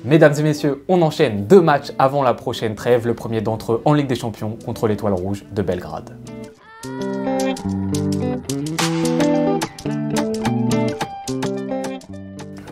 Mesdames et messieurs, on enchaîne 2 matchs avant la prochaine trêve, le premier d'entre eux en Ligue des Champions contre l'Étoile Rouge de Belgrade.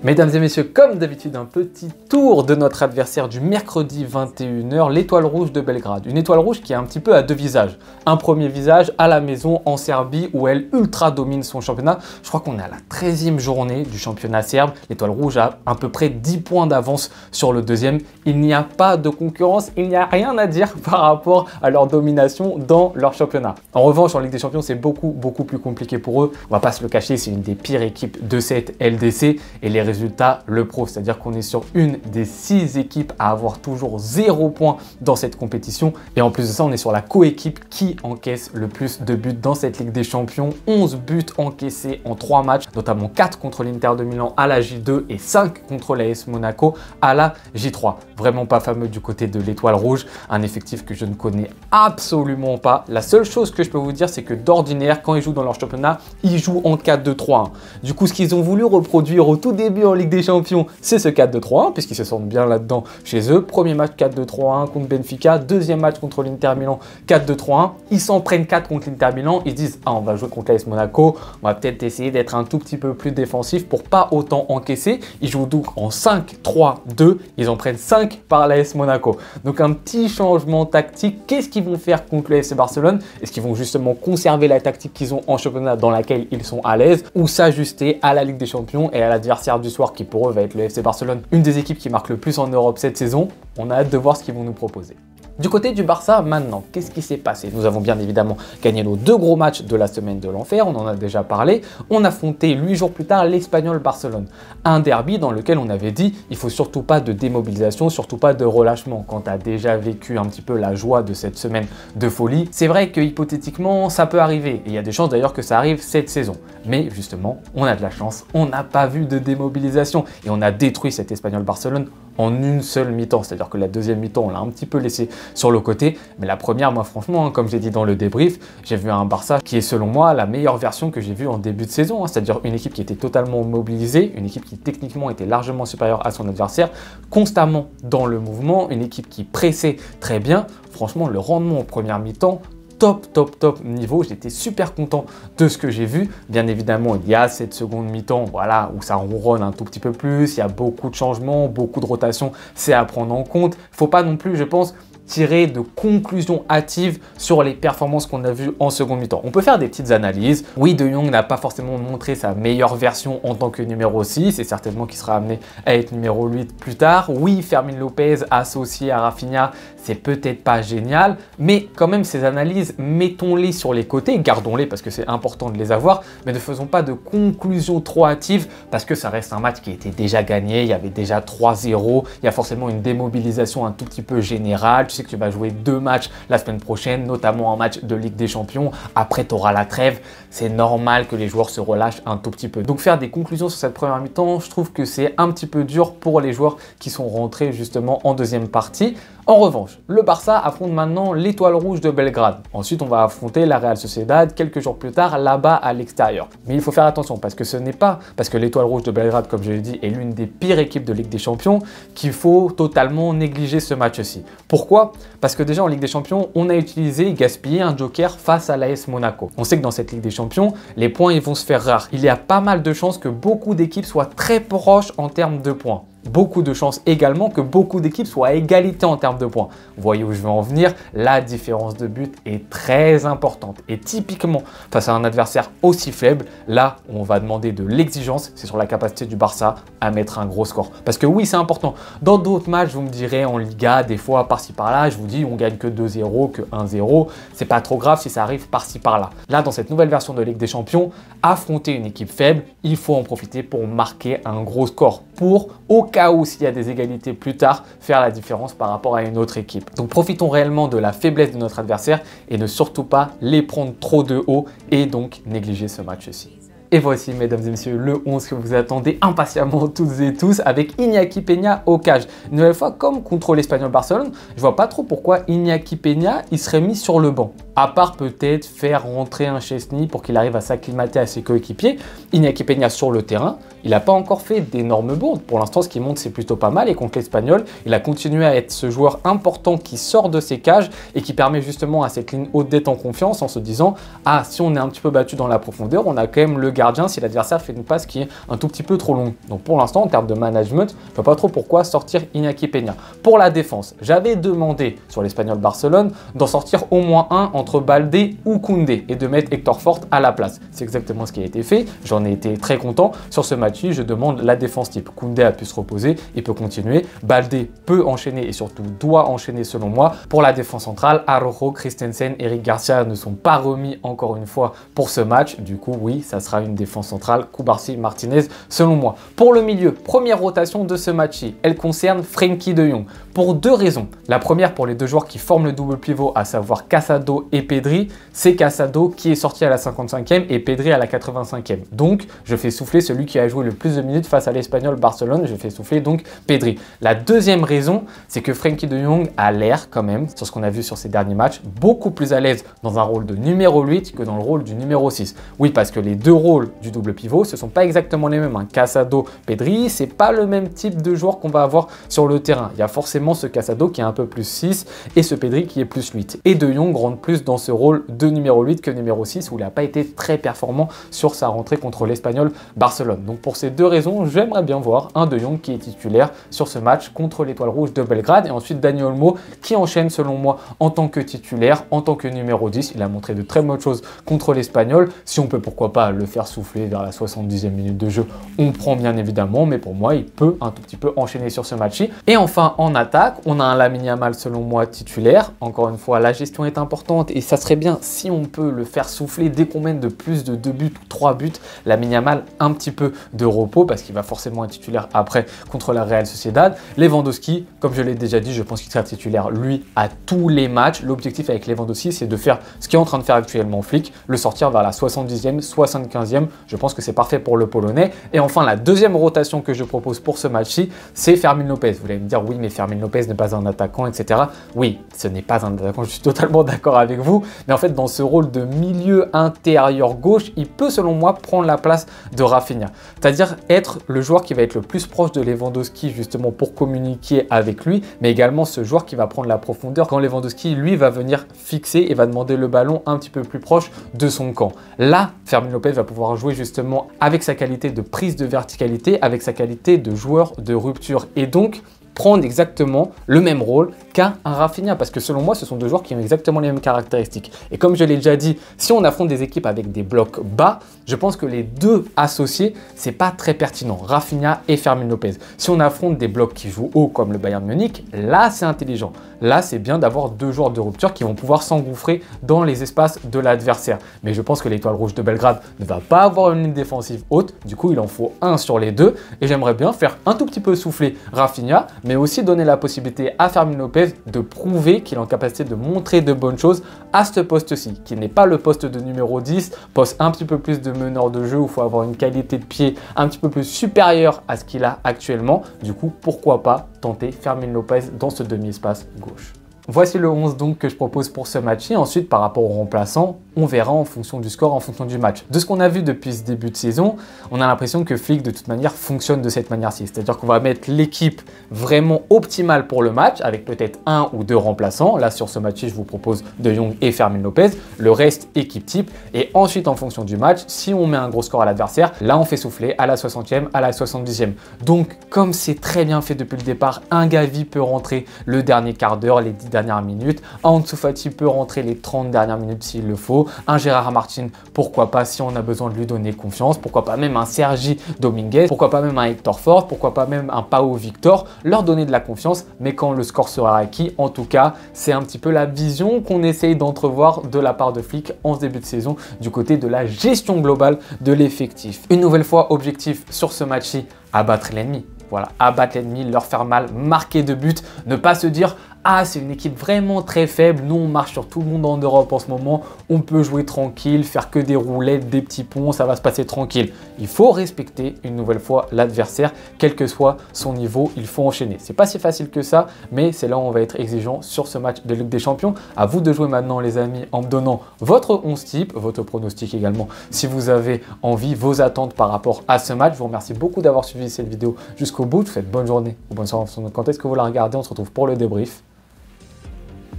Mesdames et messieurs, comme d'habitude, un petit tour de notre adversaire du mercredi 21h, l'Étoile Rouge de Belgrade. Une Étoile Rouge qui est un petit peu à deux visages. Un premier visage à la maison en Serbie où elle ultra domine son championnat. Je crois qu'on est à la 13e journée du championnat serbe. L'Étoile Rouge a à peu près 10 points d'avance sur le deuxième. Il n'y a pas de concurrence, il n'y a rien à dire par rapport à leur domination dans leur championnat. En revanche, en Ligue des Champions, c'est beaucoup plus compliqué pour eux. On va pas se le cacher, c'est une des pires équipes de cette LDC et les résultats le prouvent. C'est-à-dire qu'on est sur une des 6 équipes à avoir toujours 0 points dans cette compétition. Et en plus de ça, on est sur la coéquipe qui encaisse le plus de buts dans cette Ligue des Champions. 11 buts encaissés en 3 matchs, notamment 4 contre l'Inter de Milan à la J2 et 5 contre l'AS Monaco à la J3. Vraiment pas fameux du côté de l'Étoile Rouge, un effectif que je ne connais absolument pas. La seule chose que je peux vous dire, c'est que d'ordinaire, quand ils jouent dans leur championnat, ils jouent en 4-2-3-1. Du coup, ce qu'ils ont voulu reproduire au tout début en Ligue des Champions, c'est ce 4-2-3-1, puisqu'ils se sentent bien là-dedans chez eux. Premier match 4-2-3-1 contre Benfica, deuxième match contre l'Inter Milan 4-2-3-1. Ils s'en prennent 4 contre l'Inter Milan, ils se disent « Ah, on va jouer contre l'AS Monaco, on va peut-être essayer d'être un tout petit peu plus défensif pour pas autant encaisser. » Ils jouent donc en 5-3-2, ils en prennent 5 par l'AS Monaco. Donc un petit changement tactique. Qu'est-ce qu'ils vont faire contre le FC Barcelone? Est-ce qu'ils vont justement conserver la tactique qu'ils ont en championnat dans laquelle ils sont à l'aise ou s'ajuster à la Ligue des Champions et à l'adversaire du soir qui pour eux va être le FC Barcelone, une des équipes qui marque le plus en Europe cette saison? On a hâte de voir ce qu'ils vont nous proposer. Du côté du Barça, maintenant, qu'est-ce qui s'est passé? Nous avons bien évidemment gagné nos 2 gros matchs de la semaine de l'enfer, on en a déjà parlé. On a affronté 8 jours plus tard l'Espagnol Barcelone. Un derby dans lequel on avait dit il faut surtout pas de démobilisation, surtout pas de relâchement. Quand tu as déjà vécu un petit peu la joie de cette semaine de folie, c'est vrai que hypothétiquement ça peut arriver. Et il y a des chances d'ailleurs que ça arrive cette saison. Mais justement, on a de la chance, on n'a pas vu de démobilisation et on a détruit cet Espagnol Barcelone en une seule mi-temps. C'est-à-dire que la deuxième mi-temps, on l'a un petit peu laissé sur le côté. Mais la première, moi franchement, comme j'ai dit dans le débrief, j'ai vu un Barça qui est selon moi la meilleure version que j'ai vue en début de saison. C'est-à-dire une équipe qui était totalement mobilisée, une équipe qui techniquement était largement supérieure à son adversaire, constamment dans le mouvement, une équipe qui pressait très bien. Franchement, le rendement en première mi-temps, top niveau. J'étais super content de ce que j'ai vu. Bien évidemment, il y a cette seconde mi-temps, voilà, où ça ronronne un tout petit peu plus. Il y a beaucoup de changements, beaucoup de rotations. C'est à prendre en compte. Il ne faut pas non plus, je pense, tirer de conclusions hâtives sur les performances qu'on a vues en seconde mi-temps. On peut faire des petites analyses. Oui, De Jong n'a pas forcément montré sa meilleure version en tant que numéro 6 et certainement qu'il sera amené à être numéro 8 plus tard. Oui, Fermin Lopez associé à Rafinha, c'est peut-être pas génial, mais quand même ces analyses, mettons-les sur les côtés, gardons-les parce que c'est important de les avoir, mais ne faisons pas de conclusions trop hâtives parce que ça reste un match qui était déjà gagné, il y avait déjà 3-0, il y a forcément une démobilisation un tout petit peu générale. Tu sais que tu vas jouer 2 matchs la semaine prochaine, notamment un match de Ligue des Champions. Après, tu auras la trêve. C'est normal que les joueurs se relâchent un tout petit peu. Donc, faire des conclusions sur cette première mi-temps, je trouve que c'est un petit peu dur pour les joueurs qui sont rentrés justement en deuxième partie. En revanche, le Barça affronte maintenant l'Étoile Rouge de Belgrade. Ensuite, on va affronter la Real Sociedad quelques jours plus tard là-bas à l'extérieur. Mais il faut faire attention parce que ce n'est pas parce que l'Étoile Rouge de Belgrade, comme je l'ai dit, est l'une des pires équipes de Ligue des Champions qu'il faut totalement négliger ce match-ci. Pourquoi? Parce que déjà en Ligue des Champions, on a utilisé et gaspillé un joker face à l'AS Monaco. On sait que dans cette Ligue des Champions, les points ils vont se faire rares. Il y a pas mal de chances que beaucoup d'équipes soient très proches en termes de points. Beaucoup de chances également que beaucoup d'équipes soient à égalité en termes de points. Vous voyez où je veux en venir? La différence de but est très importante. Et typiquement, face à un adversaire aussi faible, là, on va demander de l'exigence. C'est sur la capacité du Barça à mettre un gros score. Parce que oui, c'est important. Dans d'autres matchs, vous me direz en Liga, des fois par-ci par-là, je vous dis on gagne que 2-0, que 1-0. C'est pas trop grave si ça arrive par-ci par-là. Là, dans cette nouvelle version de Ligue des Champions, affronter une équipe faible, il faut en profiter pour marquer un gros score. Pour, au cas où s'il y a des égalités plus tard, faire la différence par rapport à une autre équipe. Donc profitons réellement de la faiblesse de notre adversaire et ne surtout pas les prendre trop de haut et donc négliger ce match-ci. Et voici, mesdames et messieurs, le 11 que vous attendez impatiemment toutes et tous avec Iñaki Peña au cage. Une nouvelle fois, comme contre l'Espagnol Barcelone, je vois pas trop pourquoi Iñaki Peña il serait mis sur le banc. à part peut-être faire rentrer un Szczęsny pour qu'il arrive à s'acclimater à ses coéquipiers. Iñaki Peña sur le terrain, il n'a pas encore fait d'énormes bourdes. Pour l'instant, ce qui monte, c'est plutôt pas mal. Et contre l'Espagnol, il a continué à être ce joueur important qui sort de ses cages et qui permet justement à cette ligne haute d'être en confiance en se disant « Ah, si on est un petit peu battu dans la profondeur, on a quand même le gardien si l'adversaire fait une passe qui est un tout petit peu trop longue. » Donc pour l'instant, en termes de management, je ne vois pas trop pourquoi sortir Iñaki Peña. Pour la défense, j'avais demandé sur l'Espagnol Barcelone d'en sortir au moins un entre Baldé ou Koundé et de mettre Hector Fort à la place. C'est exactement ce qui a été fait. J'en ai été très content. Sur ce match-ci, je demande la défense type. Koundé a pu se reposer, il peut continuer. Baldé peut enchaîner et surtout doit enchaîner selon moi. Pour la défense centrale, Araujo, Christensen, Eric Garcia ne sont pas remis encore une fois pour ce match. Du coup, oui, ça sera une défense centrale, Cubarsí, Martinez selon moi. Pour le milieu, première rotation de ce match-ci, elle concerne Frenkie de Jong. Pour deux raisons. La première, pour les deux joueurs qui forment le double pivot, à savoir Casado et Pedri, c'est Casado qui est sorti à la 55e et Pedri à la 85e. Donc, je fais souffler celui qui a joué le plus de minutes face à l'Espagnol Barcelone, je fais souffler donc Pedri. La deuxième raison, c'est que Frenkie de Jong a l'air quand même, sur ce qu'on a vu sur ces derniers matchs, beaucoup plus à l'aise dans un rôle de numéro 8 que dans le rôle du numéro 6. Oui, parce que les deux rôles du double pivot, ce ne sont pas exactement les mêmes. Casado, Pedri, c'est pas le même type de joueur qu'on va avoir sur le terrain. Il y a forcément ce Casado qui est un peu plus 6 et ce Pedri qui est plus 8. Et De Jong rentre plus dans ce rôle de numéro 8 que numéro 6 où il n'a pas été très performant sur sa rentrée contre l'Espagnol Barcelone. Donc pour ces deux raisons, j'aimerais bien voir un De Jong qui est titulaire sur ce match contre l'Étoile Rouge de Belgrade et ensuite Dani Olmo qui enchaîne selon moi en tant que titulaire, en tant que numéro 10. Il a montré de très bonnes choses contre l'Espagnol. Si on peut pourquoi pas le faire souffler vers la 70e minute de jeu, on prend bien évidemment, mais pour moi il peut un tout petit peu enchaîner sur ce match-ci. Et enfin en attaque, on a un Lamine Yamal selon moi titulaire. Encore une fois, la gestion est importante et ça serait bien si on peut le faire souffler dès qu'on mène de plus de 2 buts ou 3 buts. Lamine Yamal un petit peu de repos parce qu'il va forcément être titulaire après contre la Real Sociedad. Lewandowski, comme je l'ai déjà dit, je pense qu'il sera titulaire lui à tous les matchs. L'objectif avec Lewandowski, c'est de faire ce qu'il est en train de faire actuellement Flick, le sortir vers la 70e, 75e. Je pense que c'est parfait pour le Polonais. Et enfin, la deuxième rotation que je propose pour ce match-ci, c'est Fermin Lopez. Vous allez me dire, oui, mais Fermin Lopez n'est pas un attaquant, etc. Oui, ce n'est pas un attaquant, je suis totalement d'accord avec vous. Mais en fait, dans ce rôle de milieu intérieur gauche, il peut, selon moi, prendre la place de Rafinha. C'est-à-dire être le joueur qui va être le plus proche de Lewandowski, justement, pour communiquer avec lui, mais également ce joueur qui va prendre la profondeur quand Lewandowski, lui, va venir fixer et va demander le ballon un petit peu plus proche de son camp. Là, Fermin Lopez va pouvoir jouer justement avec sa qualité de prise de verticalité, avec sa qualité de joueur de rupture et donc prendre exactement le même rôle qu'un Rafinha parce que selon moi, ce sont deux joueurs qui ont exactement les mêmes caractéristiques. Et comme je l'ai déjà dit, si on affronte des équipes avec des blocs bas, je pense que les deux associés, c'est pas très pertinent, Rafinha et Fermin Lopez. Si on affronte des blocs qui jouent haut comme le Bayern Munich, là c'est intelligent. Là, c'est bien d'avoir deux joueurs de rupture qui vont pouvoir s'engouffrer dans les espaces de l'adversaire. Mais je pense que l'Étoile Rouge de Belgrade ne va pas avoir une ligne défensive haute. Du coup, il en faut un sur les deux. Et j'aimerais bien faire un tout petit peu souffler Rafinha, mais aussi donner la possibilité à Fermin Lopez de prouver qu'il est en capacité de montrer de bonnes choses à ce poste-ci, qui n'est pas le poste de numéro 10, poste un petit peu plus de meneur de jeu où il faut avoir une qualité de pied un petit peu plus supérieure à ce qu'il a actuellement. Du coup, pourquoi pas tenter Fermin Lopez dans ce demi-espace gauche. Voici le 11 donc que je propose pour ce match. Et ensuite, par rapport aux remplaçants, on verra en fonction du score, en fonction du match. De ce qu'on a vu depuis ce début de saison, on a l'impression que Flick, de toute manière, fonctionne de cette manière-ci. C'est-à-dire qu'on va mettre l'équipe vraiment optimale pour le match, avec peut-être un ou deux remplaçants. Là, sur ce match-ci, je vous propose De Jong et Fermin Lopez. Le reste, équipe type. Et ensuite, en fonction du match, si on met un gros score à l'adversaire, là, on fait souffler à la 60e, à la 70e. Donc, comme c'est très bien fait depuis le départ, un Gavi peut rentrer le dernier quart d'heure, les 10 dernières minutes. Ansu Fati peut rentrer les 30 dernières minutes s'il le faut. Un Gérard Martin, pourquoi pas si on a besoin de lui donner confiance. Pourquoi pas même un Sergi Dominguez. Pourquoi pas même un Hector Fort. Pourquoi pas même un Pau Victor. Leur donner de la confiance, mais quand le score sera acquis. En tout cas, c'est un petit peu la vision qu'on essaye d'entrevoir de la part de Flick en ce début de saison du côté de la gestion globale de l'effectif. Une nouvelle fois, objectif sur ce match-ci, abattre l'ennemi. Voilà, abattre l'ennemi, leur faire mal, marquer de buts, ne pas se dire « ah, c'est une équipe vraiment très faible, nous on marche sur tout le monde en Europe en ce moment, on peut jouer tranquille, faire que des roulettes, des petits ponts, ça va se passer tranquille. Il faut respecter une nouvelle fois l'adversaire, quel que soit son niveau, il faut enchaîner. C'est pas si facile que ça, mais c'est là où on va être exigeant sur ce match de Ligue des Champions. À vous de jouer maintenant les amis en me donnant votre 11 type, votre pronostic également si vous avez envie, vos attentes par rapport à ce match. Je vous remercie beaucoup d'avoir suivi cette vidéo jusqu'au bout. Je vous souhaite bonne journée ou bonne soirée quand est-ce que vous la regardez. On se retrouve pour le débrief.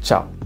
Ciao.